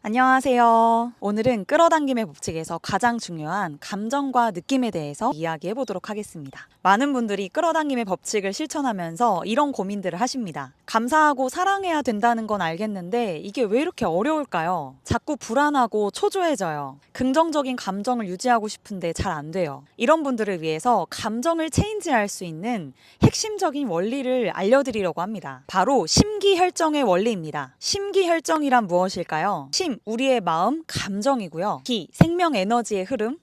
안녕하세요. 오늘은 끌어당김의 법칙에서 가장 중요한 감정과 느낌에 대해서 이야기해 보도록 하겠습니다. 많은 분들이 끌어당김의 법칙을 실천하면서 이런 고민들을 하십니다. 감사하고 사랑해야 된다는 건 알겠는데 이게 왜 이렇게 어려울까요? 자꾸 불안하고 초조해져요. 긍정적인 감정을 유지하고 싶은데 잘 안 돼요. 이런 분들을 위해서 감정을 체인지할 수 있는 핵심적인 원리를 알려드리려고 합니다. 바로 심기혈정의 원리입니다. 심기혈정이란 무엇일까요? 심, 우리의 마음, 감정이고요. 기, 생명 에너지의 흐름,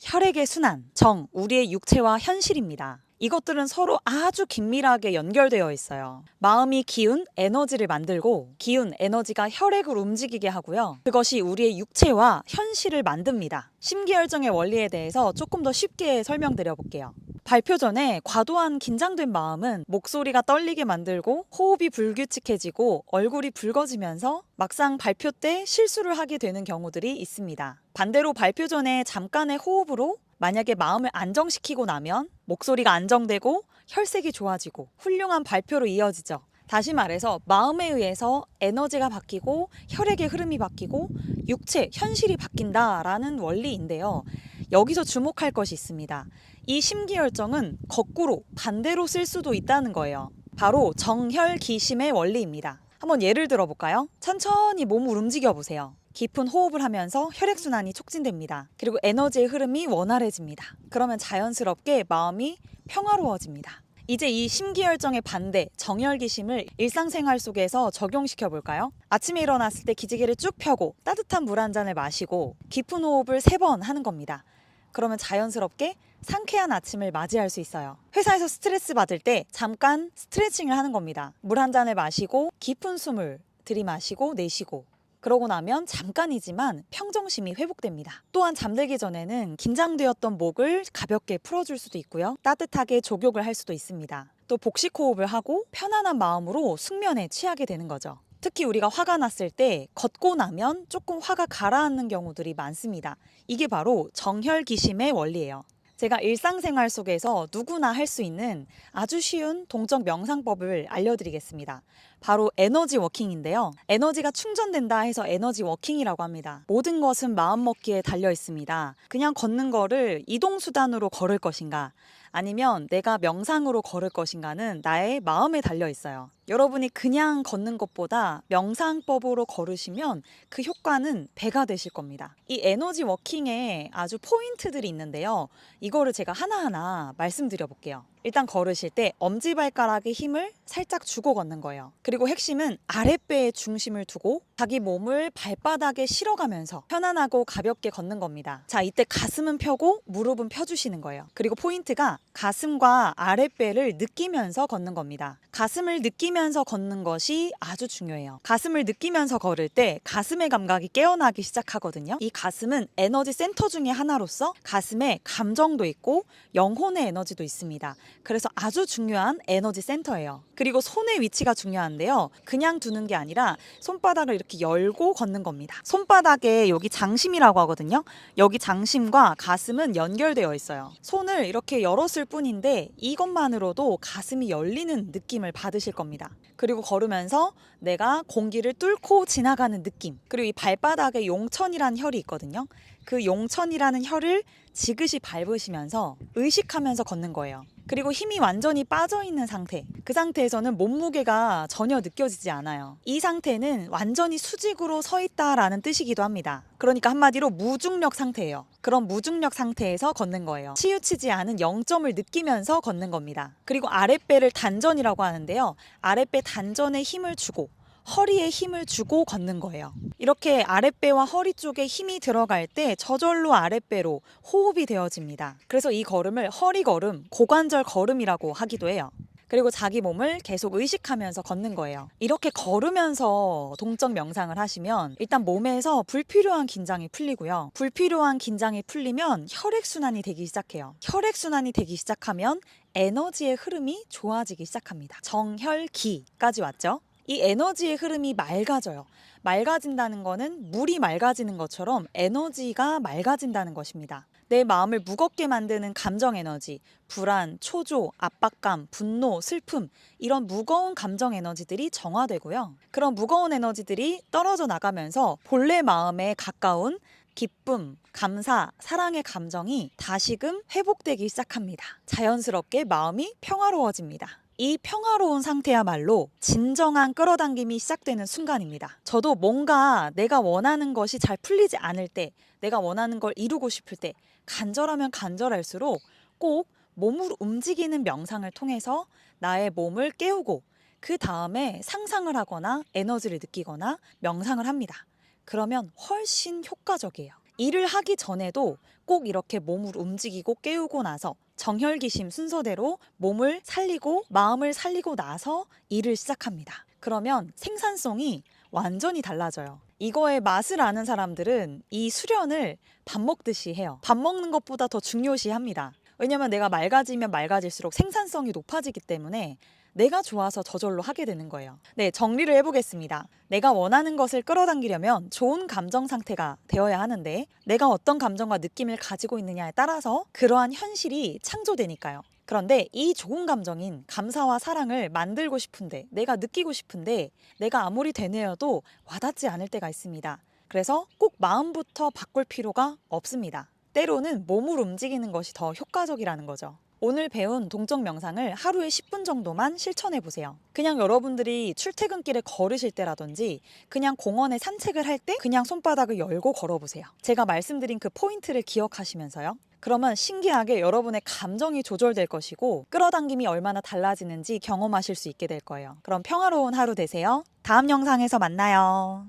혈액의 순환, 정, 우리의 육체와 현실입니다. 이것들은 서로 아주 긴밀하게 연결되어 있어요. 마음이 기운, 에너지를 만들고 기운, 에너지가 혈액을 움직이게 하고요. 그것이 우리의 육체와 현실을 만듭니다. 심기혈정의 원리에 대해서 조금 더 쉽게 설명드려 볼게요. 발표 전에 과도한 긴장된 마음은 목소리가 떨리게 만들고 호흡이 불규칙해지고 얼굴이 붉어지면서 막상 발표 때 실수를 하게 되는 경우들이 있습니다. 반대로 발표 전에 잠깐의 호흡으로 만약에 마음을 안정시키고 나면 목소리가 안정되고 혈색이 좋아지고 훌륭한 발표로 이어지죠. 다시 말해서 마음에 의해서 에너지가 바뀌고 혈액의 흐름이 바뀌고 육체, 현실이 바뀐다라는 원리인데요. 여기서 주목할 것이 있습니다. 이 심기혈정은 거꾸로 반대로 쓸 수도 있다는 거예요. 바로 정혈기심의 원리입니다. 한번 예를 들어볼까요? 천천히 몸을 움직여 보세요. 깊은 호흡을 하면서 혈액순환이 촉진됩니다. 그리고 에너지의 흐름이 원활해집니다. 그러면 자연스럽게 마음이 평화로워집니다. 이제 이 심기혈정의 반대, 정혈기심을 일상생활 속에서 적용시켜 볼까요? 아침에 일어났을 때 기지개를 쭉 펴고 따뜻한 물 한 잔을 마시고 깊은 호흡을 3번 하는 겁니다. 그러면 자연스럽게 상쾌한 아침을 맞이할 수 있어요. 회사에서 스트레스 받을 때 잠깐 스트레칭을 하는 겁니다. 물 한 잔을 마시고 깊은 숨을 들이마시고 내쉬고 그러고 나면 잠깐이지만 평정심이 회복됩니다. 또한 잠들기 전에는 긴장되었던 목을 가볍게 풀어줄 수도 있고요. 따뜻하게 족욕을 할 수도 있습니다. 또 복식 호흡을 하고 편안한 마음으로 숙면에 취하게 되는 거죠. 특히 우리가 화가 났을 때 걷고 나면 조금 화가 가라앉는 경우들이 많습니다. 이게 바로 정혈기심의 원리예요. 제가 일상생활 속에서 누구나 할 수 있는 아주 쉬운 동적 명상법을 알려드리겠습니다. 바로 에너지 워킹인데요. 에너지가 충전된다 해서 에너지 워킹이라고 합니다. 모든 것은 마음먹기에 달려 있습니다. 그냥 걷는 거를 이동수단으로 걸을 것인가 아니면 내가 명상으로 걸을 것인가는 나의 마음에 달려 있어요. 여러분이 그냥 걷는 것보다 명상법으로 걸으시면 그 효과는 배가 되실 겁니다. 이 에너지 워킹에 아주 포인트들이 있는데요. 이거를 제가 하나하나 말씀드려 볼게요. 일단 걸으실 때 엄지발가락에 힘을 살짝 주고 걷는 거예요. 그리고 핵심은 아랫배에 중심을 두고 자기 몸을 발바닥에 실어가면서 편안하고 가볍게 걷는 겁니다. 자, 이때 가슴은 펴고 무릎은 펴주시는 거예요. 그리고 포인트가 가슴과 아랫배를 느끼면서 걷는 겁니다. 가슴을 느끼면서 걷는 것이 아주 중요해요. 가슴을 느끼면서 걸을 때 가슴의 감각이 깨어나기 시작하거든요. 이 가슴은 에너지 센터 중에 하나로서 가슴에 감정도 있고 영혼의 에너지도 있습니다. 그래서 아주 중요한 에너지 센터예요. 그리고 손의 위치가 중요한데요. 그냥 두는 게 아니라 손바닥을 이렇게 열고 걷는 겁니다. 손바닥에 여기 장심이라고 하거든요. 여기 장심과 가슴은 연결되어 있어요. 손을 이렇게 열었을 뿐인데 이것만으로도 가슴이 열리는 느낌을 받으실 겁니다. 그리고 걸으면서 내가 공기를 뚫고 지나가는 느낌. 그리고 이 발바닥에 용천이라는 혈이 있거든요. 그 용천이라는 혈을 지그시 밟으시면서 의식하면서 걷는 거예요. 그리고 힘이 완전히 빠져있는 상태. 그 상태에서는 몸무게가 전혀 느껴지지 않아요. 이 상태는 완전히 수직으로 서 있다라는 뜻이기도 합니다. 그러니까 한마디로 무중력 상태예요. 그런 무중력 상태에서 걷는 거예요. 치우치지 않은 0점을 느끼면서 걷는 겁니다. 그리고 아랫배를 단전이라고 하는데요. 아랫배 단전에 힘을 주고 허리에 힘을 주고 걷는 거예요. 이렇게 아랫배와 허리 쪽에 힘이 들어갈 때 저절로 아랫배로 호흡이 되어집니다. 그래서 이 걸음을 허리 걸음, 고관절 걸음이라고 하기도 해요. 그리고 자기 몸을 계속 의식하면서 걷는 거예요. 이렇게 걸으면서 동적 명상을 하시면 일단 몸에서 불필요한 긴장이 풀리고요. 불필요한 긴장이 풀리면 혈액순환이 되기 시작해요. 혈액순환이 되기 시작하면 에너지의 흐름이 좋아지기 시작합니다. 정혈기까지 왔죠? 이 에너지의 흐름이 맑아져요. 맑아진다는 거는 물이 맑아지는 것처럼 에너지가 맑아진다는 것입니다. 내 마음을 무겁게 만드는 감정 에너지, 불안, 초조, 압박감, 분노, 슬픔, 이런 무거운 감정 에너지들이 정화되고요. 그런 무거운 에너지들이 떨어져 나가면서 본래 마음에 가까운 기쁨, 감사, 사랑의 감정이 다시금 회복되기 시작합니다. 자연스럽게 마음이 평화로워집니다. 이 평화로운 상태야말로 진정한 끌어당김이 시작되는 순간입니다. 저도 뭔가 내가 원하는 것이 잘 풀리지 않을 때, 내가 원하는 걸 이루고 싶을 때, 간절하면 간절할수록 꼭 몸으로 움직이는 명상을 통해서 나의 몸을 깨우고 그 다음에 상상을 하거나 에너지를 느끼거나 명상을 합니다. 그러면 훨씬 효과적이에요. 일을 하기 전에도 꼭 이렇게 몸을 움직이고 깨우고 나서 정혈기심 순서대로 몸을 살리고 마음을 살리고 나서 일을 시작합니다. 그러면 생산성이 완전히 달라져요. 이거의 맛을 아는 사람들은 이 수련을 밥 먹듯이 해요. 밥 먹는 것보다 더 중요시합니다. 왜냐면 내가 맑아지면 맑아질수록 생산성이 높아지기 때문에 내가 좋아서 저절로 하게 되는 거예요. 네, 정리를 해보겠습니다. 내가 원하는 것을 끌어당기려면 좋은 감정 상태가 되어야 하는데 내가 어떤 감정과 느낌을 가지고 있느냐에 따라서 그러한 현실이 창조되니까요. 그런데 이 좋은 감정인 감사와 사랑을 만들고 싶은데 내가 느끼고 싶은데 내가 아무리 되뇌어도 와닿지 않을 때가 있습니다. 그래서 꼭 마음부터 바꿀 필요가 없습니다. 때로는 몸을 움직이는 것이 더 효과적이라는 거죠. 오늘 배운 동적 명상을 하루에 10분 정도만 실천해 보세요. 그냥 여러분들이 출퇴근길에 걸으실 때라든지 그냥 공원에 산책을 할 때 그냥 손바닥을 열고 걸어보세요. 제가 말씀드린 그 포인트를 기억하시면서요. 그러면 신기하게 여러분의 감정이 조절될 것이고 끌어당김이 얼마나 달라지는지 경험하실 수 있게 될 거예요. 그럼 평화로운 하루 되세요. 다음 영상에서 만나요.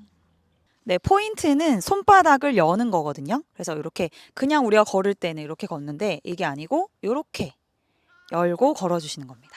네, 포인트는 손바닥을 여는 거거든요. 그래서 이렇게 그냥 우리가 걸을 때는 이렇게 걷는데 이게 아니고 이렇게 열고 걸어주시는 겁니다.